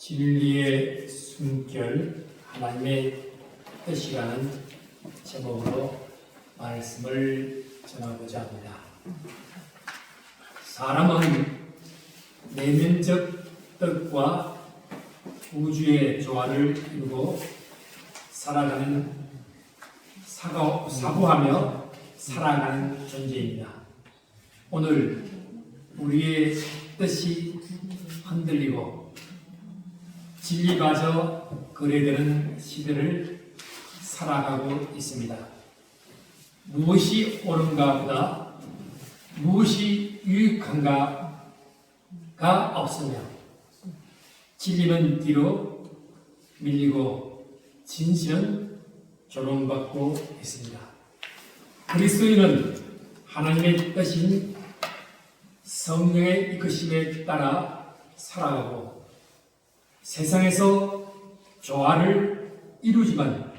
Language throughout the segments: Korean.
진리의 숨결 하나님의 뜻이라는 제목으로 말씀을 전하고자 합니다. 사람은 내면적 뜻과 우주의 조화를 이루고 살아가는 사고하며 살아가는 존재입니다. 오늘 우리의 뜻이 흔들리고 진리마저 거래되는 시대를 살아가고 있습니다. 무엇이 옳은가 보다 무엇이 유익한가가 없으며 진리는 뒤로 밀리고 진실은 조롱받고 있습니다. 그리스도인은 하나님의 뜻인 성령의 이끄심에 따라 살아가고 세상에서 조화를 이루지만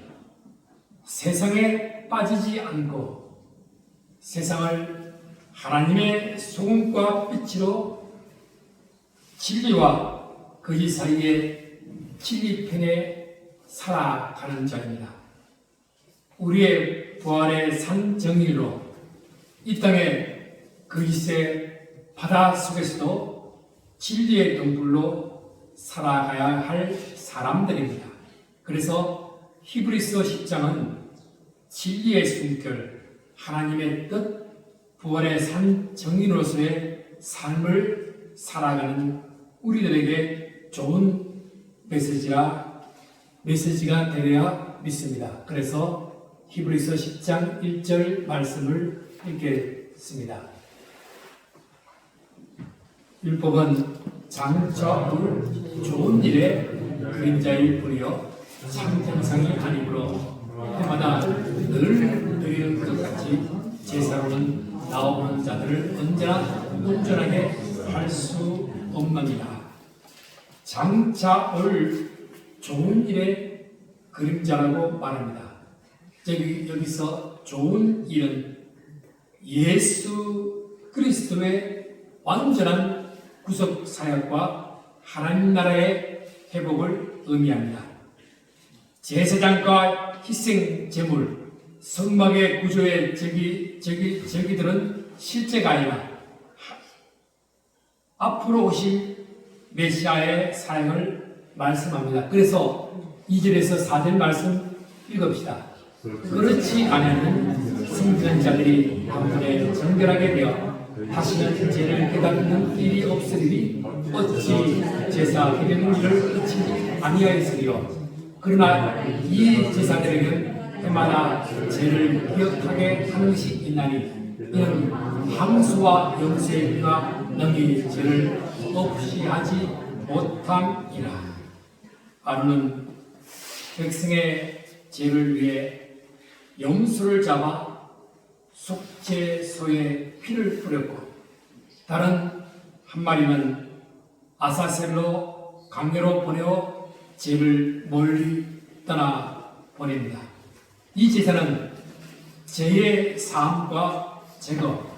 세상에 빠지지 않고 세상을 하나님의 소금과 빛으로 진리와 거짓 사이의 진리편에 살아가는 자입니다. 우리의 부활의 산 정의로 이 땅의 거짓의 바다 속에서도 진리의 등불로 살아가야 할 사람들입니다. 그래서 히브리서 10장은 진리의 숨결, 하나님의 뜻, 부활의 산 정인으로서의 삶을 살아가는 우리들에게 좋은 메시지가 되어야 믿습니다. 그래서 히브리서 10장 1절 말씀을 읽겠습니다. 율법은 장차 올 좋은 일에 그림자일 뿐이요 참 형상이 아니므로 해마다 늘 드리는 것 같이 제사로는 나오는 자들을 언제나 온전하게 할 수 없느니라. 장차 올 좋은 일의 그림자라고 말합니다. 여기서 좋은 일은 예수 그리스도의 완전한 구속 사역과 하나님 나라의 회복을 의미합니다. 제사장과 희생 제물, 성막의 구조의 절기들은 실제가 아니라 앞으로 오실 메시아의 사역을 말씀합니다. 그래서 2절에서 4절 말씀 읽읍시다. 그렇지 않으면 승전자들이 한번에 정결하게 되어 다시는 죄를 깨닫는 일이 없으리니 어찌 제사 드리는 일을 그치지 아니하였으리요. 그러나 이 제사들에게는 해마다 죄를 기억하게 하는 것이 있나니 이는 항수와 영세의 피가 능히 죄를 없이 하지 못함이라. 아론은 백성의 죄를 위해 염소를 잡아 속죄소에 피를 뿌렸고 다른 한 마리는 아사셀로 강내로 보내어 죄를 멀리 떠나 보냅니다. 이 제사는 죄의 사함과 제거,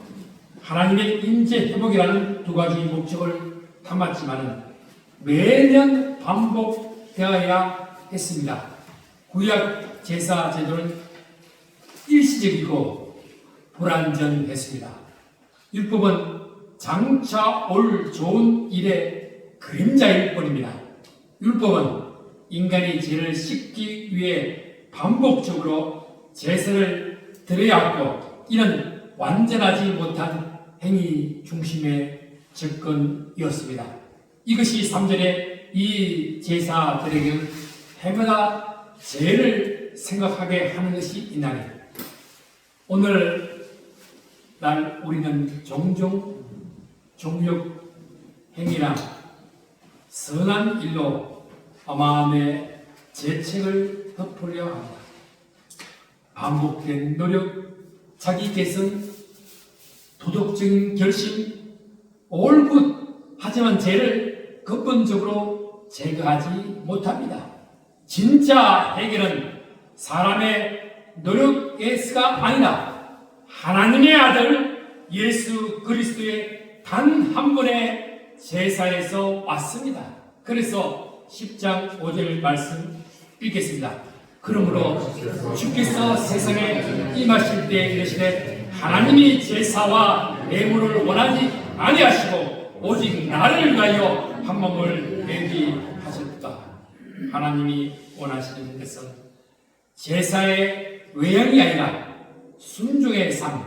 하나님의 임재 회복이라는 두 가지 목적을 담았지만 매년 반복되어야 했습니다. 구약 제사 제도는 일시적이고 불완전했습니다. 율법은 장차 올 좋은 일의 그림자일 뿐입니다. 율법은 인간이 죄를 씻기 위해 반복적으로 제사를 드려야 하고 이는 완전하지 못한 행위 중심의 접근이었습니다. 이것이 3절에 이 제사들에게는 해마다 죄를 생각하게 하는 것이 있나니 오늘 날 우리는 종종 종욕 행위나 선한 일로 마음의 죄책을 덮으려 합니다. 반복된 노력, 자기 개선, 도덕적인 결심, 올굿 하지만 죄를 근본적으로 제거하지 못합니다. 진짜 해결은 사람의 노력에서가 아니라 하나님의 아들 예수 그리스도의 단 한 번의 제사에서 왔습니다. 그래서 10장 5절 말씀 읽겠습니다. 그러므로 주께서 세상에 임하실 때 이르시되 하나님이 제사와 예물을 원하지 아니하시고 오직 나를 위하여 한 몸을 내기하셨다. 하나님이 원하시는 것은 제사의 외형이 아니라 순종의 삶,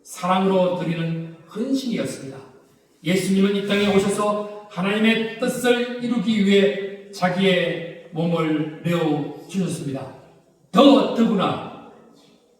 사랑으로 드리는 헌신이었습니다. 예수님은 이 땅에 오셔서 하나님의 뜻을 이루기 위해 자기의 몸을 내어 주셨습니다. 더구나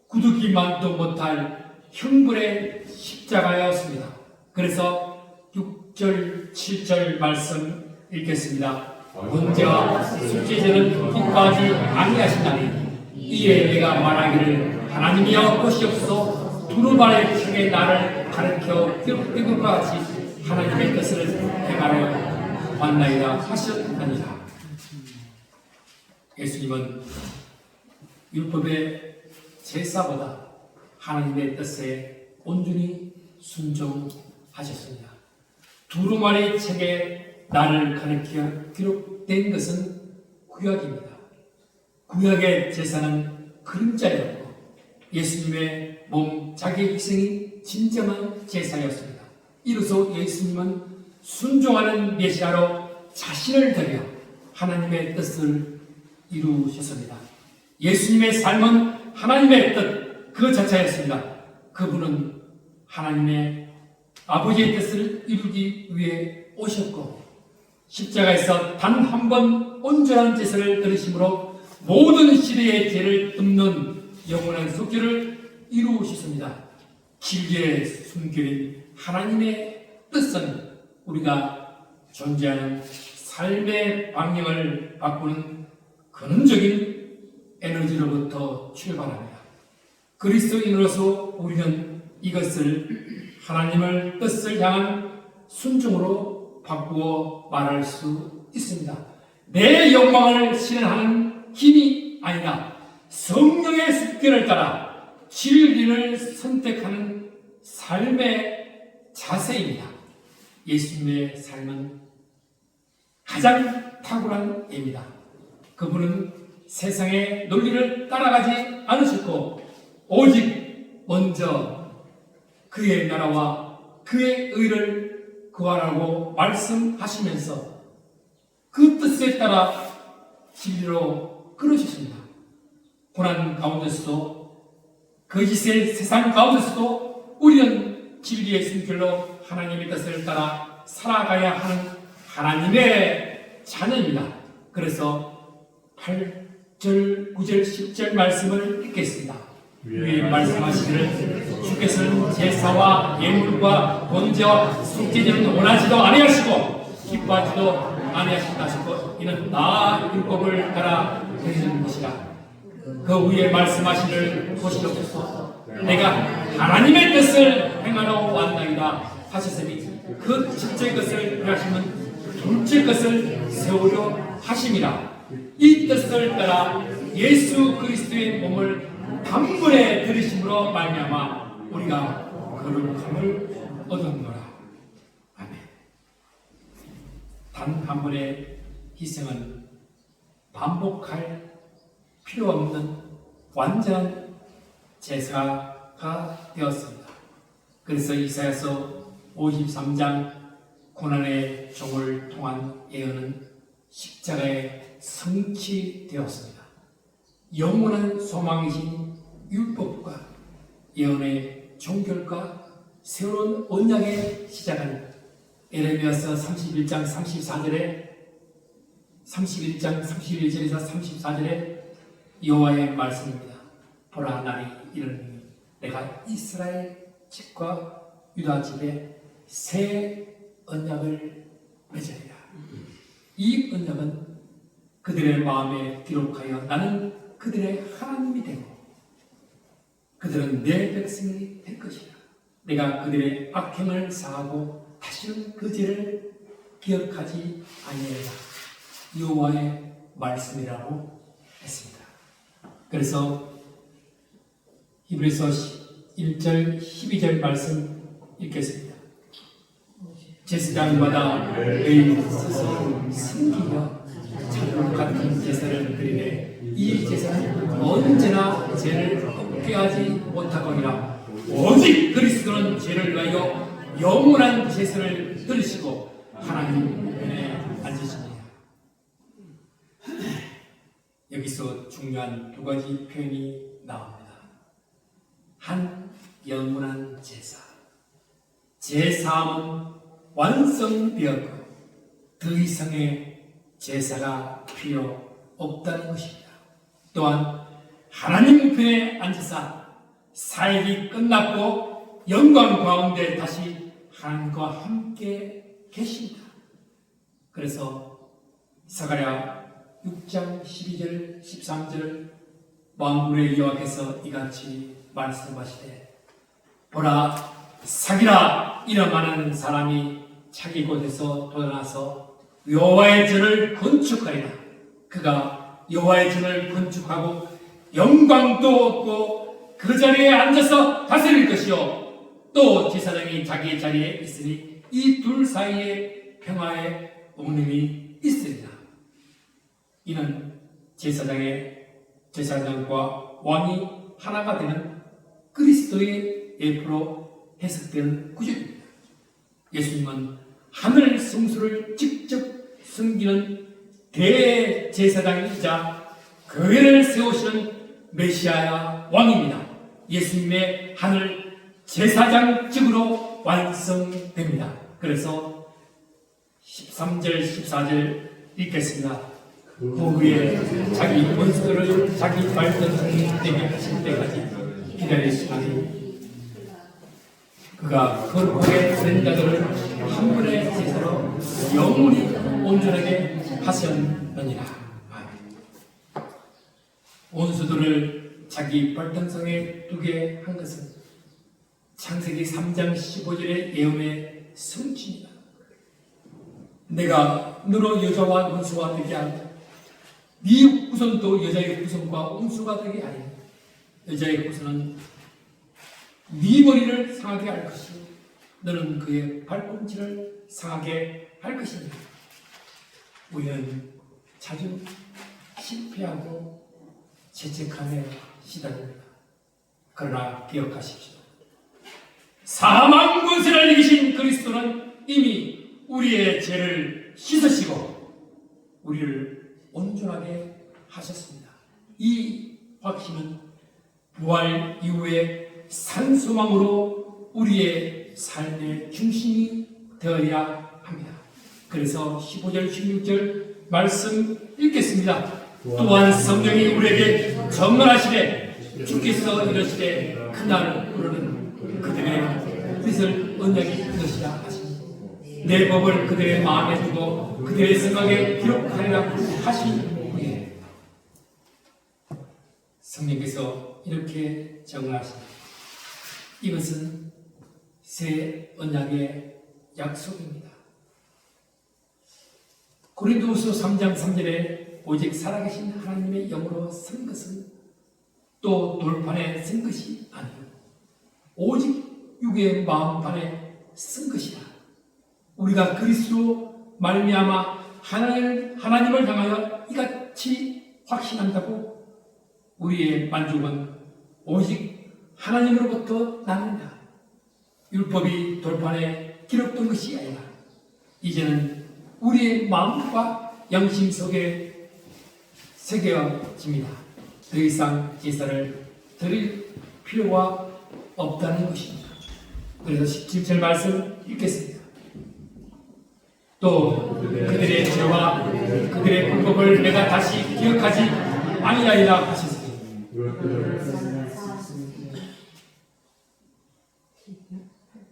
구두기만도 못할 형벌의 십자가였습니다. 그래서 6절, 7절 말씀 읽겠습니다. 번제와 속죄제는 기뻐하지 아니하신다니 이에 내가 말하기를 하나님이여 보시옵소서 두루마리 책에 나를 가르쳐 이것과 같이 하나님의 뜻을 행하러 왔나이다 하셨다니라. 예수님은 율법의 제사보다 하나님의 뜻에 온전히 순종하셨습니다. 두루마리 책에 나를 가르쳐 기록된 것은 구약입니다. 구약의 제사는 그림자였고 예수님의 몸 자기 희생이 진정한 제사였습니다. 이로써 예수님은 순종하는 메시아로 자신을 드려 하나님의 뜻을 이루셨습니다. 예수님의 삶은 하나님의 뜻 그 자체였습니다. 그분은 하나님의 아버지의 뜻을 이루기 위해 오셨고 십자가에서 단 한 번 온전한 제사를 드리심으로 모든 시대의 죄를 덮는 영원한 속죄를 이루셨습니다. 길게 숨겨진 하나님의 뜻은 우리가 존재하는 삶의 방향을 바꾸는 근원적인 에너지로부터 출발합니다. 그리스도인으로서 우리는 이것을 하나님의 뜻을 향한 순종으로 바꾸어 말할 수 있습니다. 내 욕망을 실현하는 힘이 아니라 성령의 습관을 따라 진리를 선택하는 삶의 자세입니다. 예수님의 삶은 가장 탁월한 예입니다. 그분은 세상의 논리를 따라가지 않으셨고 오직 먼저 그의 나라와 그의 의를 구하라고 말씀하시면서 그 뜻에 따라 진리로 끌어주십니다. 고난 가운데서도 거짓의 세상 가운데서도 우리는 진리의 숨결로 하나님의 뜻을 따라 살아가야 하는 하나님의 자녀입니다. 그래서 8절, 9절, 10절 말씀을 읽겠습니다. 위에 말씀하시기를 주께서는 제사와 예물과 번제와 속죄제는 원하지도 아니하시고 기뻐하지도 아니하신다 하시고 이는 나 율법을 따라 드리는 것이라. 그 위에 말씀하시기를 보시옵소서 내가 하나님의 뜻을 행하러 왔나이다 하셨으니 그 첫째 것을 하시면 둘째 것을 세우려 하심이라. 이 뜻을 따라 예수 그리스도의 몸을 단번에 들으심으로 말미암아 우리가 거룩함을 얻었노라. 아멘. 단 한 번의 희생은 반복할 필요 없는 완전한 제사가 되었습니다. 그래서 이사야서 53장 고난의 종을 통한 예언은 십자가에 성취되었습니다. 영원한 소망이신 율법과 예언의 종결과 새로운 언약의 시작은 에레미야서 31장 34절에 31장 31절에서 34절에 여호와의 말씀입니다. 보라 날이 이르니 내가 이스라엘 집과 유다 집에 새 언약을 맺으리라. 이 언약은 그들의 마음에 기록하여 나는 그들의 하나님이 되고 그들은 내 백성이 될 것이라. 내가 그들의 악행을 사하고 다시는 그 죄를 기억하지 아니하리라. 여호와의 말씀이라고 했습니다. 그래서 히브리서 1절 12절 말씀 읽겠습니다. 제사장마다 매일 스스로 섬기며 언제나 죄를 없게 하지 못하거니와 오직 그리스도는 죄를 위하여 영원한 제사를 들으시고 하나님 편에 앉으시니라. 여기서 중요한 두 가지 표현이 나옵니다. 한, 영원한 제사. 제사함은 완성되었고 더 이상의 제사가 필요 없다는 것입니다. 또한 하나님 편에 앉으사 사역이 끝났고 영광 가운데 다시 하나님과 함께 계십니다. 그래서 스가랴 6장 12절 13절 만군의 여호와께서 이같이 말씀하시되 보라 사기라 이름하는 사람이 자기 곳에서 돌아나서 여호와의 전을 건축하리라. 그가 여호와의 전을 건축하고 영광도 얻고 그 자리에 앉아서 다스릴 것이요 또 제사장이 자기의 자리에 있으니 이 둘 사이에 평화의 옥림이 있으리라. 이는 제사장과 왕이 하나가 되는 그리스도의 예표로 해석되는 구절입니다. 예수님은 하늘 성소를 직접 섬기는 대제사장이자 교회를 세우시는 메시아야 왕입니다. 예수님의 하늘 제사장직으로 완성됩니다. 그래서 13절 14절 읽겠습니다. 그 후에 자기 원수들을 자기 발등에 내게 하실 때까지 기다리시더니 그가 거룩하게 된 자들을 한 분의 제사로 영원히 온전하게 하셨느니라. 원수들을 자기 발등상에 두게 한 것은 창세기 3장 15절의 예언의 성취입니다. 내가 너로 여자와 원수가 되게 하고 네 후손도 여자의 후손과 원수가 되게 하리니 여자의 후손은 네 머리를 상하게 할 것이요 너는 그의 발꿈치를 상하게 할 것이니라. 우리는 자주 실패하고 죄책감에 시달립니다. 그러나 기억하십시오. 사망 권세를 이기신 그리스도는 이미 우리의 죄를 씻으시고 우리를 온전하게 하셨습니다. 이 확신은 부활 이후에 산소망으로 우리의 삶의 중심이 되어야 합니다. 그래서 15절 16절 말씀 읽겠습니다. 또한 성령이 우리에게 전언하시되 주께서 이르시되 그날 우리는 그들의 뜻을 언약이 이것이라 하시니 내 법을 그들의 마음에 두고 그들의 생각에 기록하리라 하시니 성령께서 이렇게 정언하십니다. 이것은 새 언약의 약속입니다. 고린도후서 3장 3절에 오직 살아계신 하나님의 영으로 선 것은 또 돌판에 선 것이 아니요 오직 육의 마음판에 쓴 것이라. 우리가 그리스도 말미암아 하나님을 향하여 이같이 확신한다고 우리의 만족은 오직 하나님으로부터 납니다. 율법이 돌판에 기록된 것이 아니라 이제는 우리의 마음과 양심 속에 새겨집니다. 더 이상 제사를 드릴 필요가 없다는 것입니다. 그래서 17절 말씀 읽겠습니다. 또 그들의 죄와 그들의 불법을 내가 다시 기억하지 아니하리라 하셨으니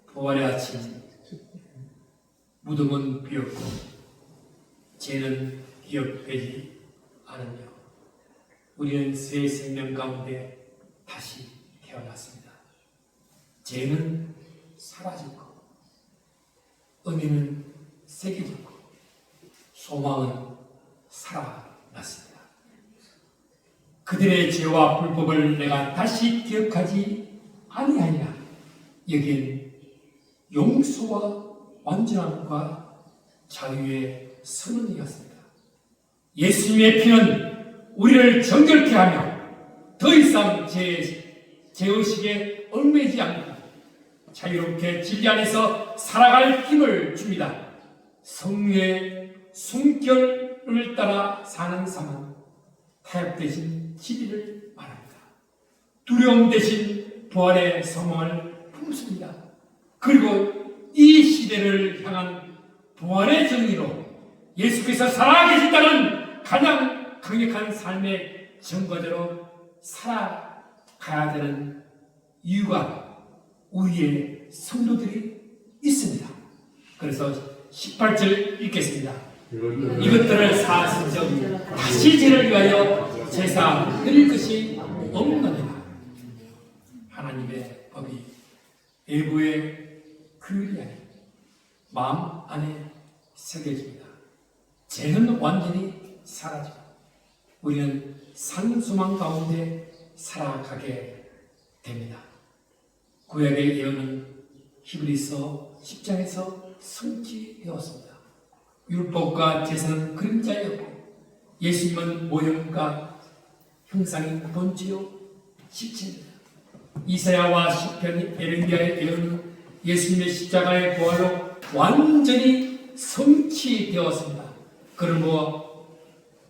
부활의 아침 무덤은 비었고 죄는 기억되지 않으며 우리는 새 생명 가운데 다시 태어났습니다. 죄는 사라졌고 은혜는 새겨졌고 소망은 살아났습니다. 그들의 죄와 불법을 내가 다시 기억하지 아니하리라. 여기엔 용서와 완전함과 자유의 선언이었습니다. 예수님의 피는 우리를 정결케 하며 더 이상 제의식에 얽매이지 않고 자유롭게 진리 안에서 살아갈 힘을 줍니다. 성령의 숨결을 따라 사는 삶은 타협 대신 진리를 말합니다. 두려움 대신 부활의 소망을 품습니다. 그리고 이 시대를 향한 부활의 정의로 예수께서 살아계신다는 가장 강력한 삶의 증거대로 살아가야 되는 이유가 우리의 성도들이 있습니다. 그래서 18절 읽겠습니다. 이것들을 사실적 다시 죄를 위하여 제사 드릴 것이 없느니라. 하나님의 법이 외부의 글이 아닌 마음 안에 새겨집니다. 죄는 완전히 사라지고 우리는 산소망 가운데 살아가게 됩니다. 구약의 예언은 히브리서 10장에서 성취되었습니다. 율법과 제사는 그림자였고 예수님은 모형과 형상인 본체요 실체입니다. 이사야와 시편, 에레미야의 예언은 예수님의 십자가의 부활로 완전히 성취되었습니다. 그러므로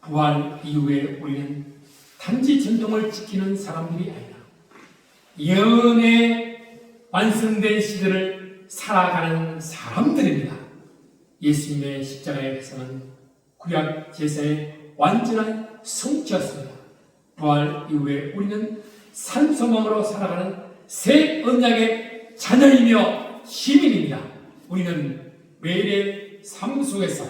부활 이후에 우리는 단지 전통을 지키는 사람들이 아니라 예언의 완성된 시대를 살아가는 사람들입니다. 예수님의 십자가의 회상은 구약 제사의 완전한 성취였습니다. 부활 이후에 우리는 산소망으로 살아가는 새 언약의 자녀이며 시민입니다. 우리는 매일의 삶 속에서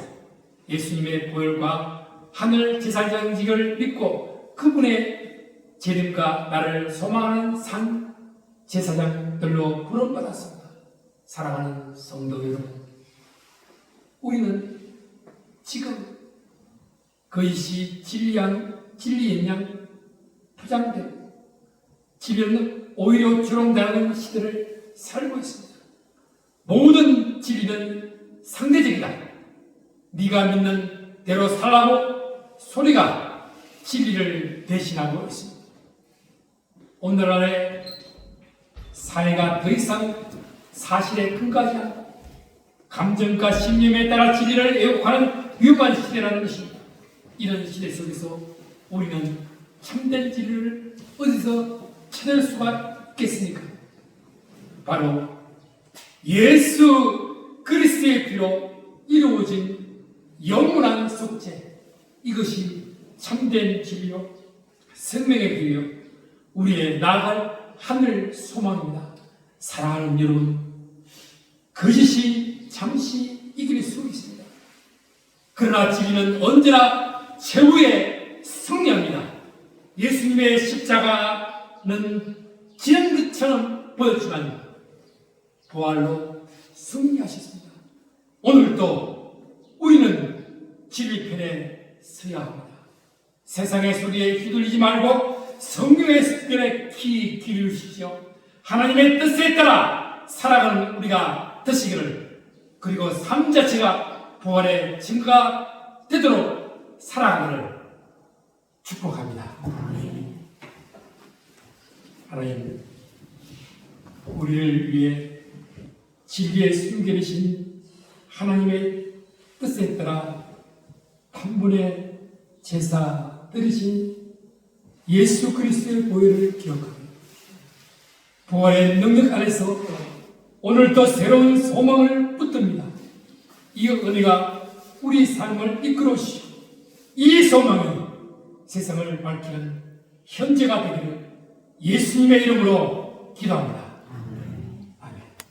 예수님의 부활과 하늘 제사장직을 믿고 그분의 재림과 나를 소망하는 산 제사장들로 부름받았습니다. 사랑하는 성도 여러분, 우리는 지금 그것이 진리의 양 포장되고 진리는 오히려 조롱당하는 시대를 살고 있습니다. 모든 진리는 상대적이다. 네가 믿는 대로 살라고 소리가 진리를 대신하고 있습니다. 오늘날의 사회가 더 이상 사실에 근거하지 않고 감정과 신념에 따라 진리를 애국하는 위험한 시대라는 것입니다. 이런 시대 속에서 우리는 참된 진리를 어디서 찾을 수가 있겠습니까? 바로 예수 그리스도의 피로 이루어진 영원한 속죄, 이것이 참된 진리요 생명의 길이요 우리의 나아갈 하늘 소망입니다. 사랑하는 여러분, 거짓이 잠시 이길 수 있습니다. 그러나 진리는 언제나 최후의 승리입니다. 예수님의 십자가는 지는 것처럼 보였지만 부활로 승리하셨습니다. 오늘도 우리는 진리편에 서야 합니다. 세상의 소리에 휘둘리지 말고 성령의 습관에 귀 기울이십시오. 하나님의 뜻에 따라 살아가는 우리가 되시기를, 그리고 삶 자체가 부활의 증거가 되도록 살아가기를 축복합니다. 하나님, 우리를 위해 진리에 숨겨주신 하나님의 뜻에 따라 단번에 제사 드리신 예수 그리스도의 보혈을 기억합니다. 부활의 능력 안에서 오늘도 새로운 소망을 붙듭니다. 이 은혜가 우리 삶을 이끌어 주시고 이 소망이 세상을 밝히는 현재가 되기를 예수님의 이름으로 기도합니다.